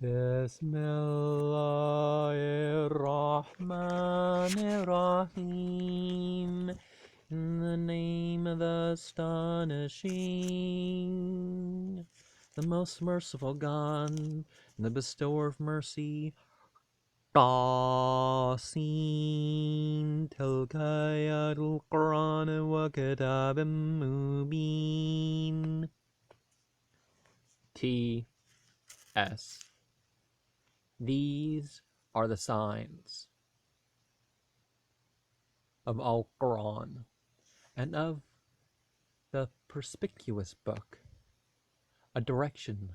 Bismillahirrahmanirrahim. In the name of the astonishing, the most merciful God, the bestower of mercy. Tasin tilka Alcoran wa kitabim mubin. T.S. These are the signs of Alcoran and of the perspicuous book, a direction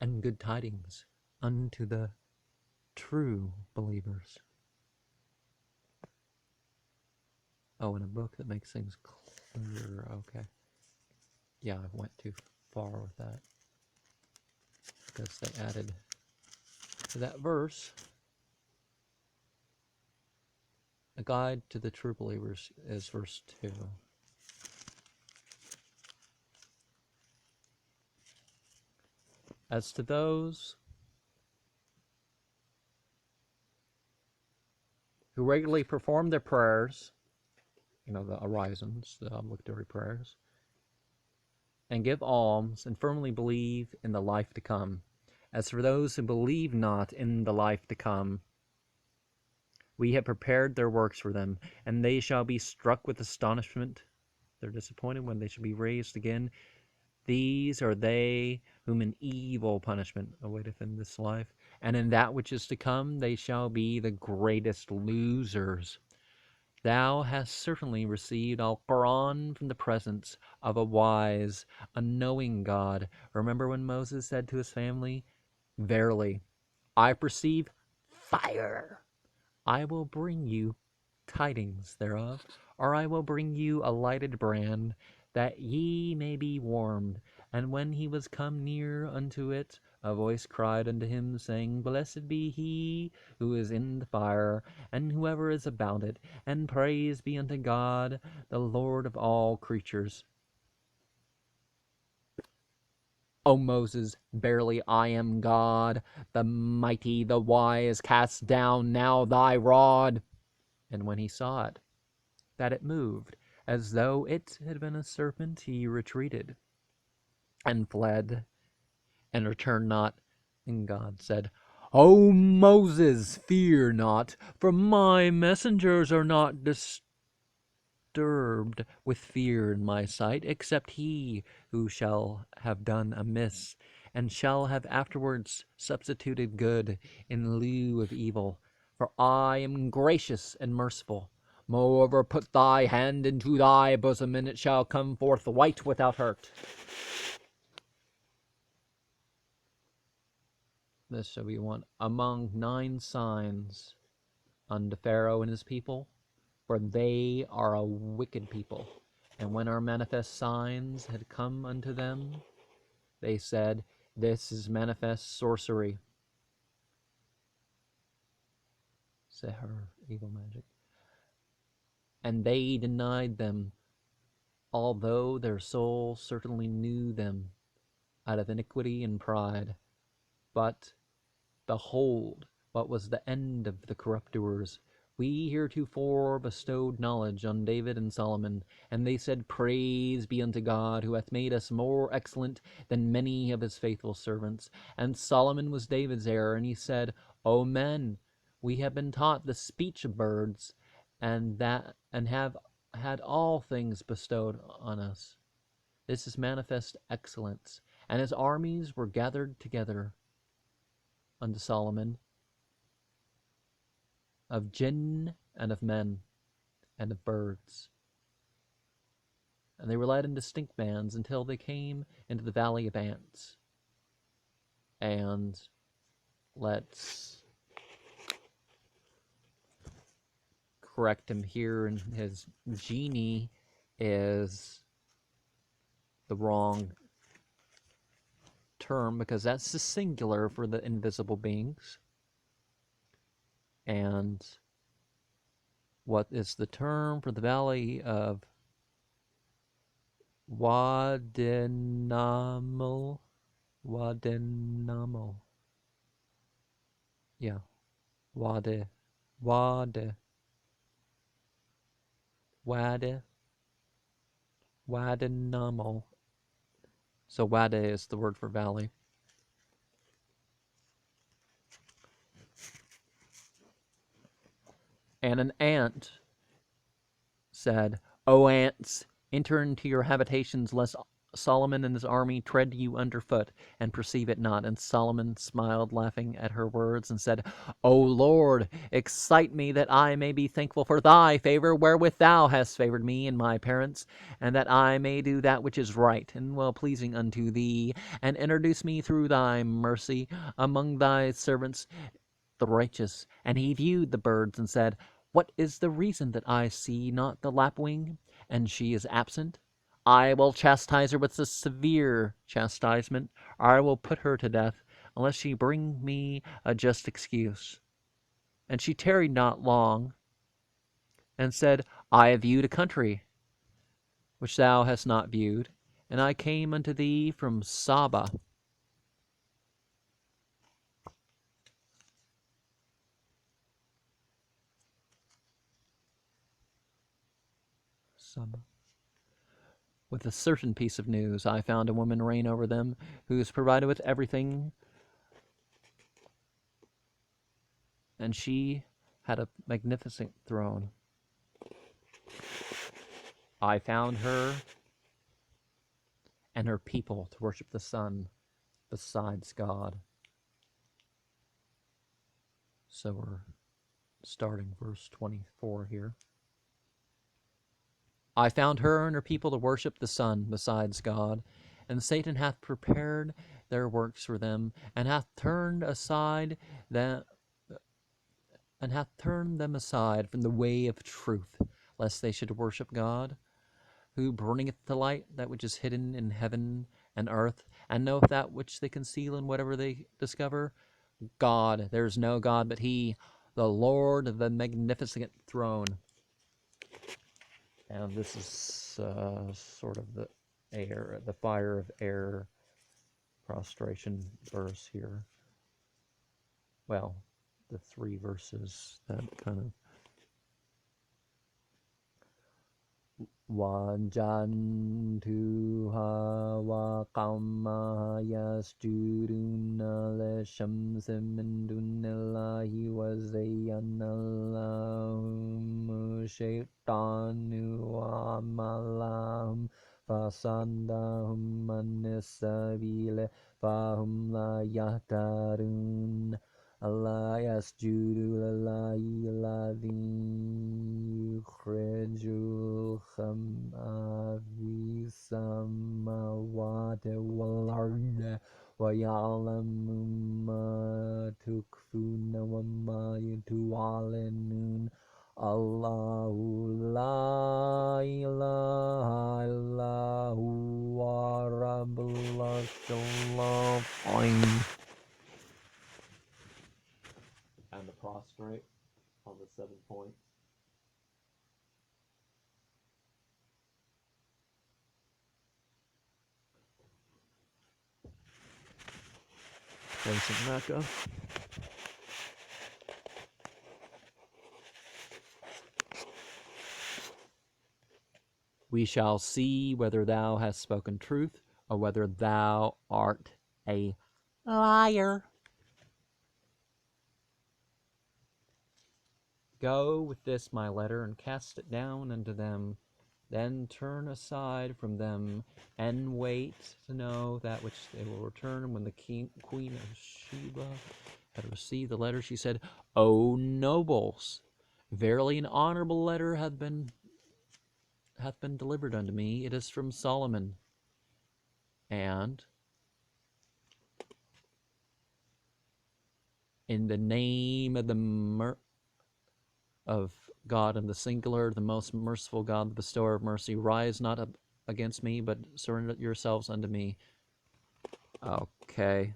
and good tidings unto the true believers. Oh, and a book that makes things clearer. Okay. Yeah, I went too far with that, because they added to that verse, a guide to the true believers is verse 2. As to those who regularly perform their prayers, the orisons, the obligatory prayers, and give alms, and firmly believe in the life to come. As for those who believe not in the life to come, we have prepared their works for them, and they shall be struck with astonishment. They're disappointed when they shall be raised again. These are they whom an evil punishment awaiteth in this life, and in that which is to come they shall be the greatest losers. Thou hast certainly received Alcoran from the presence of a wise, unknowing God. Remember when Moses said to his family, "Verily, I perceive fire. I will bring you tidings thereof, or I will bring you a lighted brand, that ye may be warmed. And when he was come near unto it, a voice cried unto him, saying, Blessed be he who is in the fire, and whoever is about it, and praise be unto God, the Lord of all creatures. O Moses, verily I am God, the mighty, the wise. Cast down now thy rod." And when he saw it, that it moved, as though it had been a serpent, he retreated, and fled, and returned not. And God said, O Moses, fear not, for my messengers are not disturbed with fear in my sight, except he who shall have done amiss, and shall have afterwards substituted good in lieu of evil. For I am gracious and merciful. Moreover, put thy hand into thy bosom, and it shall come forth white without hurt. This shall be one among 9 signs unto Pharaoh and his people, for they are a wicked people. And when our manifest signs had come unto them, they said, This is manifest sorcery. Seher, evil magic. And they denied them, although their soul certainly knew them, out of iniquity and pride. But behold, what was the end of the corruptors? We heretofore bestowed knowledge on David and Solomon, and they said, Praise be unto God, who hath made us more excellent than many of his faithful servants. And Solomon was David's heir, and he said, O men, we have been taught the speech of birds, and have had all things bestowed on us. This is manifest excellence. And his armies were gathered together unto Solomon, of jinn and of men and of birds. And they were led in distinct bands until they came into the valley of ants. And let's correct him here, and his genie is the wrong term, because that's the singular for the invisible beings. And what is the term for the valley of Wadenamel? Wadenamel. Yeah. Wade. Wade. Wade. Wadanamal. So Wade is the word for valley. And an ant said, O ants, enter into your habitations, lest Solomon and his army tread you underfoot and perceive it not. And Solomon smiled, laughing at her words, and said, O Lord, excite me that I may be thankful for thy favor, wherewith thou hast favored me and my parents, and that I may do that which is right and well pleasing unto thee, and introduce me through thy mercy among thy servants the righteous. And he viewed the birds and said, What is the reason that I see not the lapwing, and she is absent? I will chastise her with a severe chastisement, or I will put her to death, unless she bring me a just excuse. And she tarried not long, and said, I have viewed a country which thou hast not viewed, and I came unto thee from Saba. Saba. With a certain piece of news. I found a woman reign over them, who is provided with everything, and she had a magnificent throne. I found her and her people to worship the sun besides God. So we're starting verse 24 here. I found her and her people to worship the sun besides God, and Satan hath prepared their works for them, and hath turned them aside from the way of truth, lest they should worship God, who bringeth to light that which is hidden in heaven and earth, and knoweth that which they conceal in whatever they discover. God, there is no God but He, the Lord of the magnificent throne. And this is sort of the fire of air prostration verse here. Well, the three verses that kind of Wajantuha waqamma yasjuduna lishamsi min dunillahi wa zayyana lahum shaytanu amalahum fasaddahum anis sabili fahum la yahtarun. Allah yasjudu lillahi alladhi yukhrijul kham'a fi samawati wal ardi wa ya'lamu ma tukfuna wa ma tu'linun. Allahu la ilaha illa huwa rabbul arshil azim. And the prostrate on the 7 points. Facing Mecca. We shall see whether thou hast spoken truth, or whether thou art a liar. Go with this my letter, and cast it down unto them. Then turn aside from them, and wait to know that which they will return. When the Queen of Sheba had received the letter, she said, O nobles, verily an honorable letter hath been delivered unto me. It is from Solomon. And in the name of of God in the singular, the most merciful God, the bestower of mercy, rise not up against me, but surrender yourselves unto me. Okay.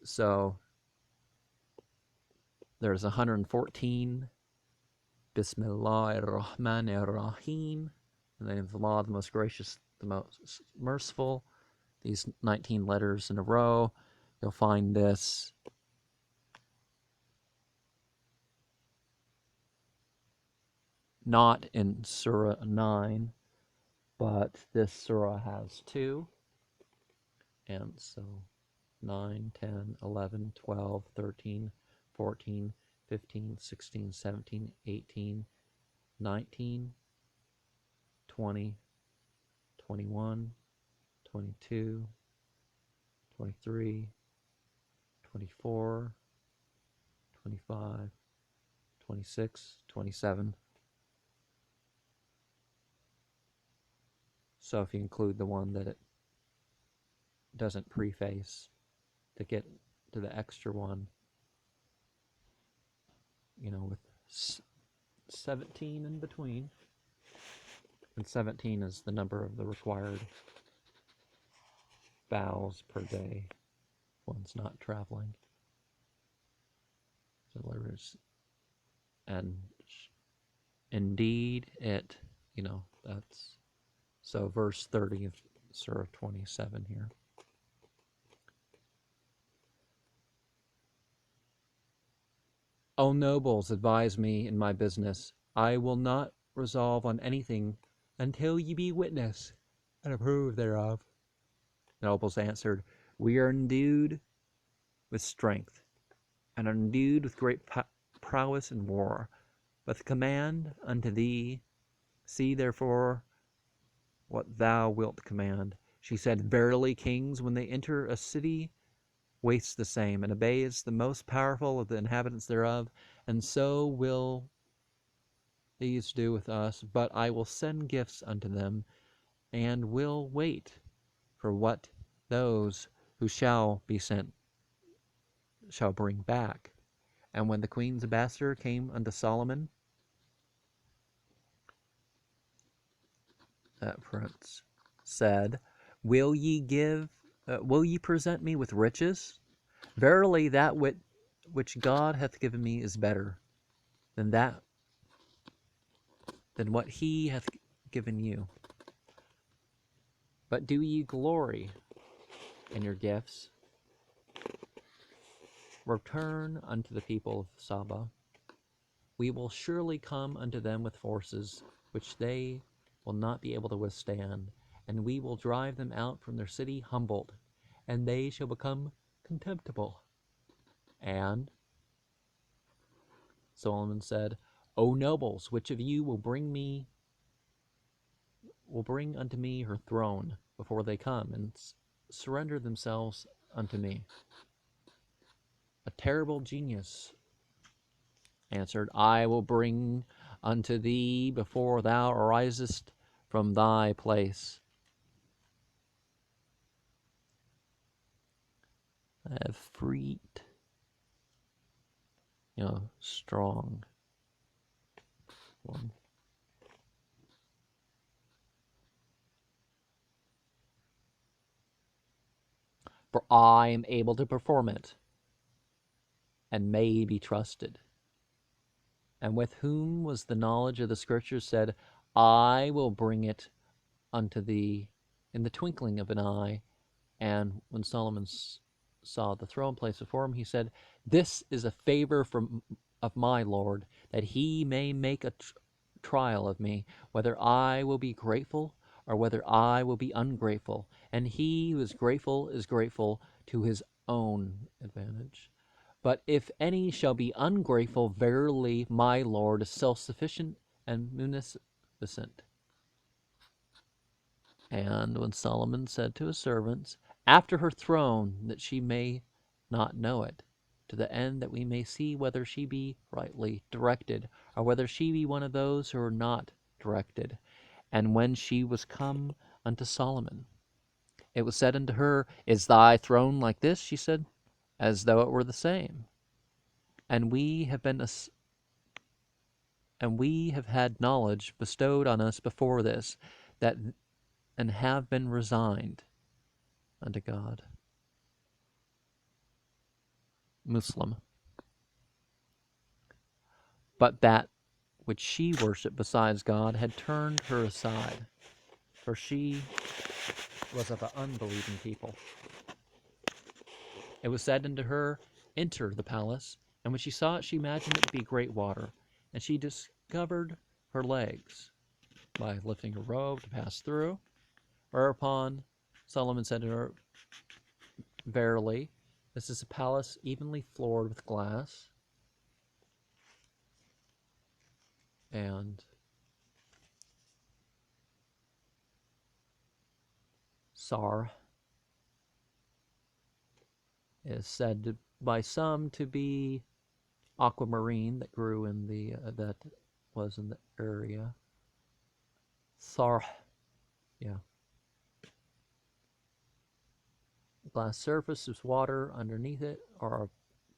So there's 114. Bismillahir-Rahmanir-Rahim. In the name of Allah, the most gracious, the most merciful. These 19 letters in a row. You'll find this not in Surah 9, but this surah has 2. And so 9, 10, 11, 12, 13, 14, 15, 16, 17, 18, 19, 20, 21, 22, 23, 24, 25, 26, 27. So if you include the one that it doesn't preface to get to the extra one, with 17 in between. And 17 is the number of the required vows per day. One's not traveling. So there's, and indeed it, that's, so verse 30 of Surah 27 here. O nobles, advise me in my business. I will not resolve on anything until ye be witness and approve thereof. The nobles answered, We are endued with strength, and are endued with great prowess in war. But the command unto thee, see therefore what thou wilt command. She said, Verily, kings, when they enter a city, waste the same, and obeys the most powerful of the inhabitants thereof, and so will these do with us. But I will send gifts unto them, and will wait for what those who shall be sent shall bring back. And when the queen's ambassador came unto Solomon, that prince said, Will ye present me with riches? Verily, that which God hath given me is better than what he hath given you. But do ye glory in your gifts? Return unto the people of Saba. We will surely come unto them with forces which they will not be able to withstand, and we will drive them out from their city humbled, and they shall become contemptible. And Solomon said, O nobles, which of you will bring unto me her throne before they come, and surrender themselves unto me? A terrible genius answered, I will bring unto thee before thou arisest from thy place. I have freed, strong one. For I am able to perform it, and may be trusted. And with whom was the knowledge of the Scriptures said, I will bring it unto thee in the twinkling of an eye. And when Solomon saw the throne place before him, he said, This is a favor of my Lord, that he may make a trial of me, whether I will be grateful or whether I will be ungrateful. And he who is grateful to his own advantage. But if any shall be ungrateful, verily my Lord is self-sufficient and munificent. And when Solomon said to his servants, After her throne, that she may not know it, to the end that we may see whether she be rightly directed, or whether she be one of those who are not directed. And when she was come unto Solomon, it was said unto her, Is thy throne like this? She said, As though it were the same. And we have had knowledge bestowed on us before this, and have been resigned unto God. Muslim. But that which she worshipped besides God had turned her aside, for she was of an unbelieving people. It was said unto her, Enter the palace. And when she saw it, she imagined it to be great water. And she discovered her legs by lifting her robe to pass through. Whereupon Solomon said to her, "Verily, this is a palace evenly floored with glass, and Sar is said by some to be aquamarine that grew in the that was in the area. Sar, yeah. Glass surface is water underneath it, or a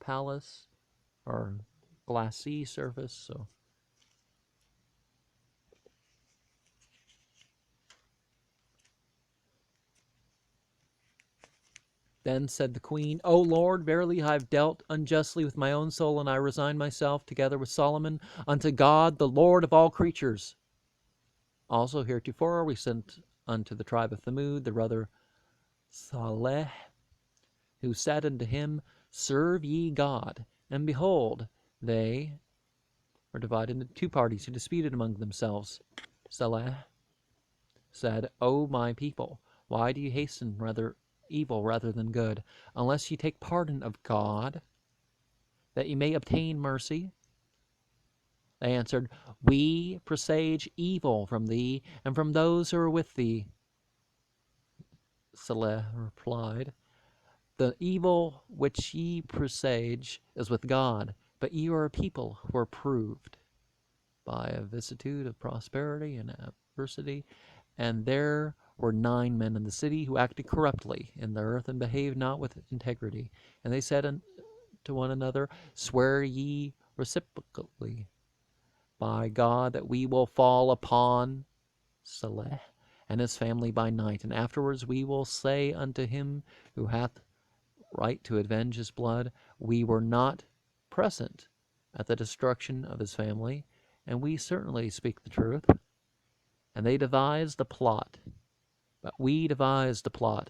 palace, or glassy surface. So then said the queen, O Lord, verily I have dealt unjustly with my own soul, and I resign myself, together with Solomon, unto God, the Lord of all creatures. Also heretofore we sent unto the tribe of Thamud, the brother Saleh, who said unto him, Serve ye God. And behold, they were divided into two parties, who disputed among themselves. Saleh said, O my people, why do you hasten evil rather than good, unless ye take pardon of God, that ye may obtain mercy? They answered, We presage evil from thee, and from those who are with thee. Saleh replied, The evil which ye presage is with God, but ye are a people who are proved by a vicissitude of prosperity and adversity. And there were 9 men in the city who acted corruptly in the earth and behaved not with integrity. And they said unto one another, Swear ye reciprocally by God that we will fall upon Saleh and his family by night, and afterwards we will say unto him who hath right to avenge his blood, We were not present at the destruction of his family, and we certainly speak the truth. And they devised a plot, but we devised a plot,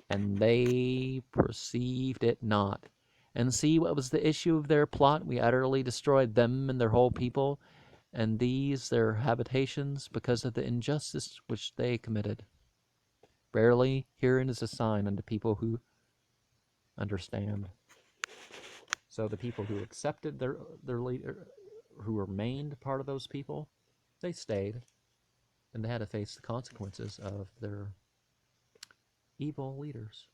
and they perceived it not. And see what was the issue of their plot? We utterly destroyed them and their whole people, and these their habitations, because of the injustice which they committed. Verily, herein is a sign unto people who understand. So the people who accepted their leader, who remained part of those people, they stayed, and they had to face the consequences of their evil leaders.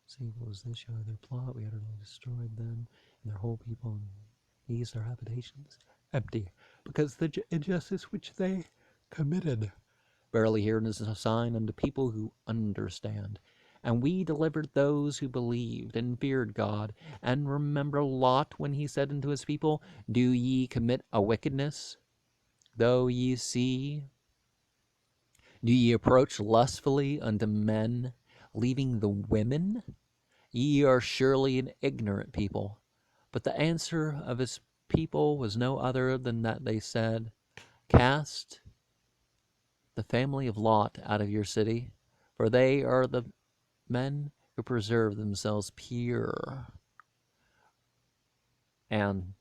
See what was the issue of their plot? We utterly destroyed them and their whole people, and these their habitations empty, because the injustice which they committed. Verily, herein is a sign unto people who understand. And we delivered those who believed and feared God. And remember Lot, when he said unto his people, Do ye commit a wickedness? Though ye see, do ye approach lustfully unto men, leaving the women? Ye are surely an ignorant people. But the answer of his people was no other than that they said, Cast the family of Lot out of your city, for they are the men who preserve themselves pure. And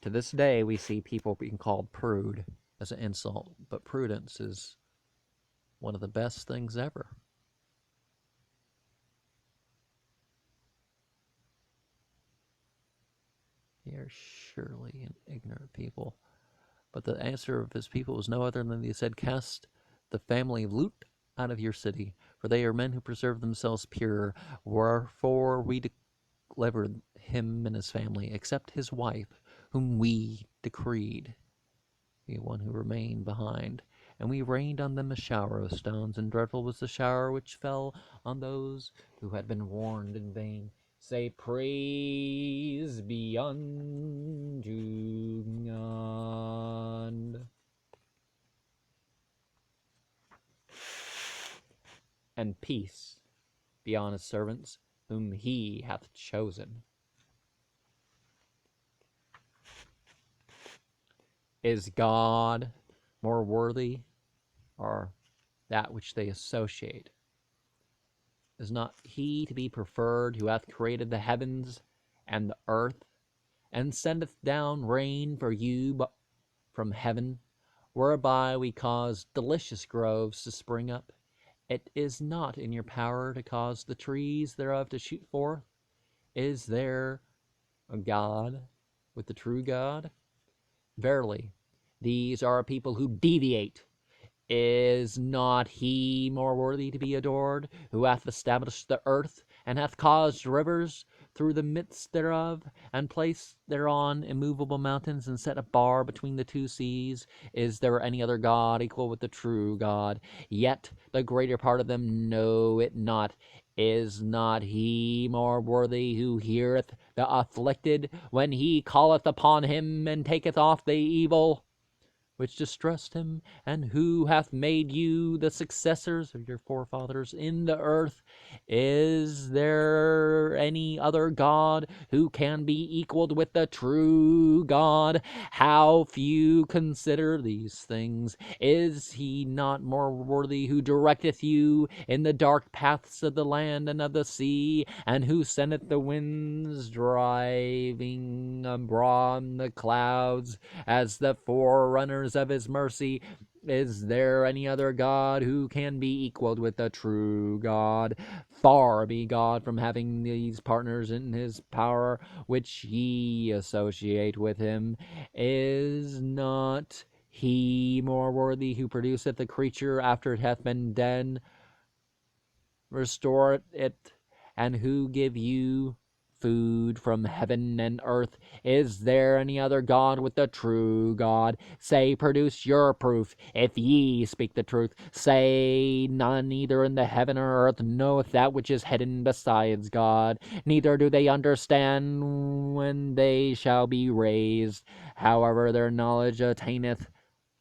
to this day, we see people being called prude as an insult, but prudence is one of the best things ever. They are surely an ignorant people. But the answer of his people was no other than they said, Cast the family of Lut out of your city, for they are men who preserve themselves pure. Wherefore we delivered him and his family, except his wife, whom we decreed, the one who remained behind. And we rained on them a shower of stones, and dreadful was the shower which fell on those who had been warned in vain. Say, Praise be unto God. And peace be on his servants, whom he hath chosen. Is God more worthy, or that which they associate Is not he to be preferred who hath created the heavens and the earth, and sendeth down rain for you from heaven, whereby we cause delicious groves to spring up? It is not in your power to cause the trees thereof to shoot forth. Is there a God with the true God? Verily, these are a people who deviate. Is not he more worthy to be adored, who hath established the earth, and hath caused rivers through the midst thereof, and placed thereon immovable mountains, and set a bar between the two seas? Is there any other God equal with the true God? Yet the greater part of them know it not. Is not he more worthy who heareth the afflicted when he calleth upon him, and taketh off the evil which distressed him? And who hath made you the successors of your forefathers in the earth? Is there any other God who can be equaled with the true God? How few consider these things! Is he not more worthy who directeth you in the dark paths of the land and of the sea, and who sendeth the winds driving abroad the clouds as the forerunners of his mercy? Is there any other God who can be equaled with the true God? Far be God from having these partners in his power, which ye associate with him. Is not he more worthy who produceth the creature after it hath been dead, restore it, and who give you food from heaven and earth? Is there any other God with the true God? Say, produce your proof, if ye speak the truth. Say, none either in the heaven or earth knoweth that which is hidden besides God, neither do they understand when they shall be raised. However, their knowledge attaineth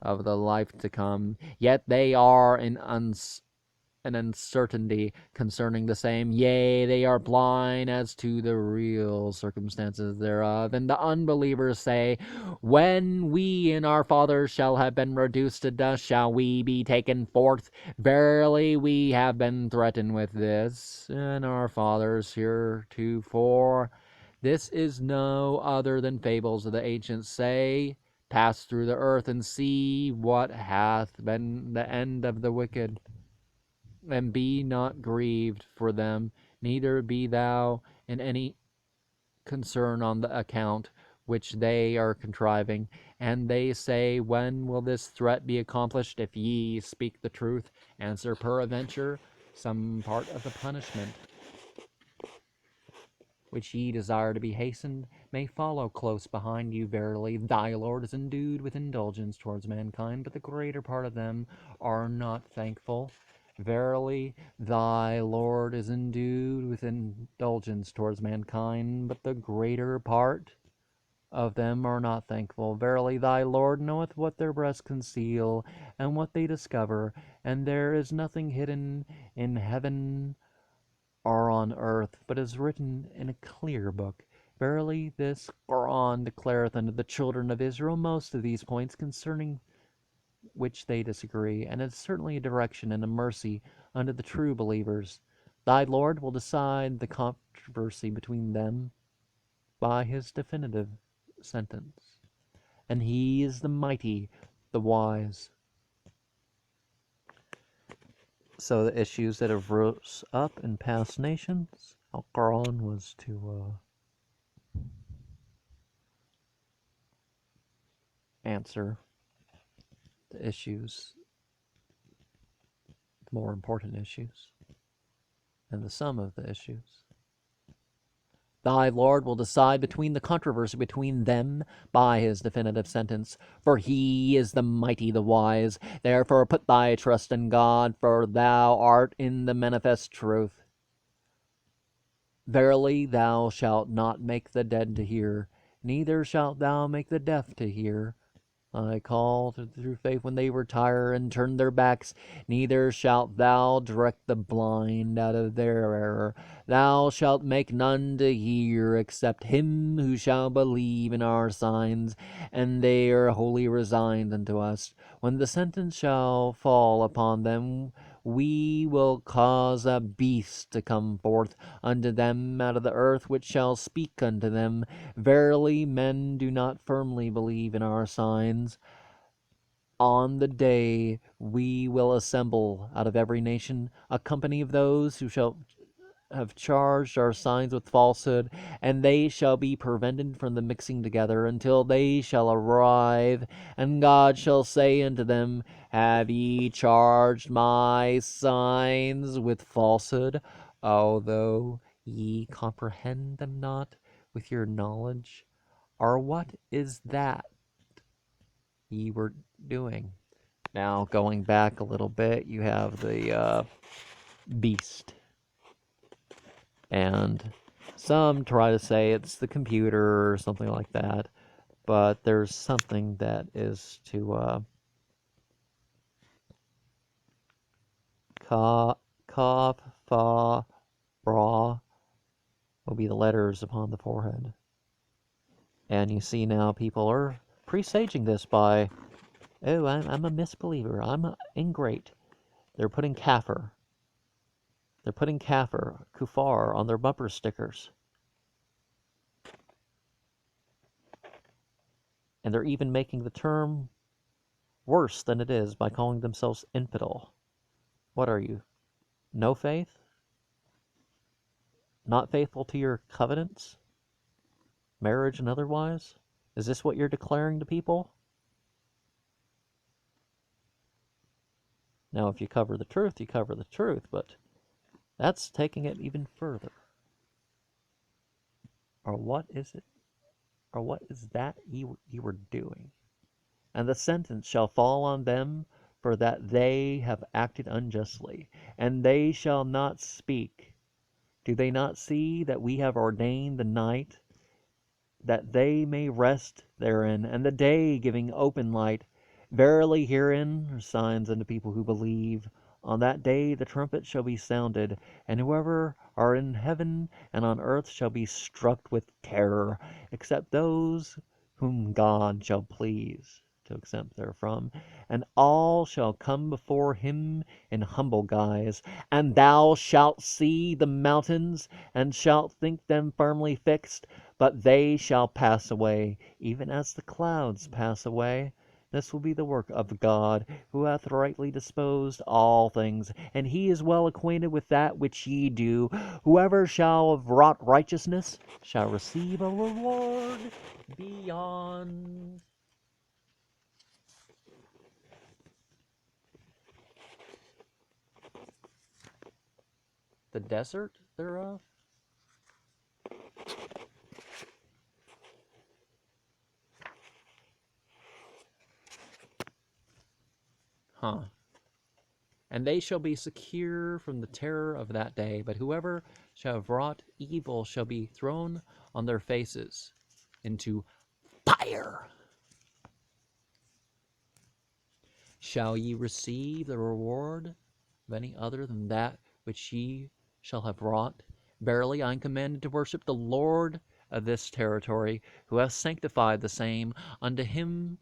of the life to come, yet they are in an uncertainty concerning the same. Yea, they are blind as to the real circumstances thereof. And the unbelievers say, when we and our fathers shall have been reduced to dust, shall we be taken forth? Verily, we have been threatened with this, and our fathers heretofore. This is no other than fables of the ancients. Say, pass through the earth and see what hath been the end of the wicked, and be not grieved for them, neither be thou in any concern on the account which they are contriving. And they say, when will this threat be accomplished? If ye speak the truth, answer, peradventure some part of the punishment which ye desire to be hastened may follow close behind you. Verily, thy Lord is endued with indulgence towards mankind, but the greater part of them are not thankful. Verily, thy Lord is endued with indulgence towards mankind, but the greater part of them are not thankful. Verily, thy Lord knoweth what their breasts conceal, and what they discover, and there is nothing hidden in heaven or on earth, but is written in a clear book. Verily, this Koran declareth unto the children of Israel most of these points concerning which they disagree, and is certainly a direction and a mercy unto the true believers. Thy Lord will decide the controversy between them by his definitive sentence, and he is the mighty, the wise. So the issues that have rose up in past nations, Alcoran was to answer the issues, the more important issues, and the sum of the issues. Thy Lord will decide between the controversy between them by his definitive sentence, for he is the mighty, the wise. Therefore put thy trust in God, for thou art in the manifest truth. Verily, thou shalt not make the dead to hear, neither shalt thou make the deaf to hear. I called through faith when they retire and turn their backs. Neither shalt thou direct the blind out of their error. Thou shalt make none to hear except him who shall believe in our signs, and they are wholly resigned unto us. When the sentence shall fall upon them we will cause a beast to come forth unto them out of the earth, which shall speak unto them. Verily, men do not firmly believe in our signs. On the day we will assemble out of every nation a company of those who shall have charged our signs with falsehood, and they shall be prevented from the mixing together until they shall arrive. And God shall say unto them, Have ye charged my signs with falsehood, although ye comprehend them not with your knowledge? Or what is that ye were doing? Now, going back a little bit, you have the beast. And some try to say it's the computer or something like that, but there's something that is to Kaf, Fa, Ra will be the letters upon the forehead. And you see now people are presaging this by, oh, I'm a misbeliever, I'm an ingrate. They're putting kafir. They're putting kafir, kufar, on their bumper stickers. And they're even making the term worse than it is by calling themselves infidel. What are you? No faith? Not faithful to your covenants? Marriage and otherwise? Is this what you're declaring to people? Now, if you cover the truth, you cover the truth, but that's taking it even further. Or what is it? Or what is that you were doing? And the sentence shall fall on them, for that they have acted unjustly, and they shall not speak. Do they not see that we have ordained the night, that they may rest therein, and the day giving open light? Verily herein are signs unto people who believe. On that day the trumpet shall be sounded, and whoever are in heaven and on earth shall be struck with terror, except those whom God shall please to exempt therefrom. And all shall come before him in humble guise. And thou shalt see the mountains, and shalt think them firmly fixed, but they shall pass away, even as the clouds pass away. This will be the work of God, who hath rightly disposed all things, and he is well acquainted with that which ye do. Whoever shall have wrought righteousness shall receive a reward beyond the desert thereof. Huh. And they shall be secure from the terror of that day, but whoever shall have wrought evil shall be thrown on their faces into fire. Shall ye receive the reward of any other than that which ye shall have wrought? Verily I am commanded to worship the Lord of this territory, who hath sanctified the same. Unto him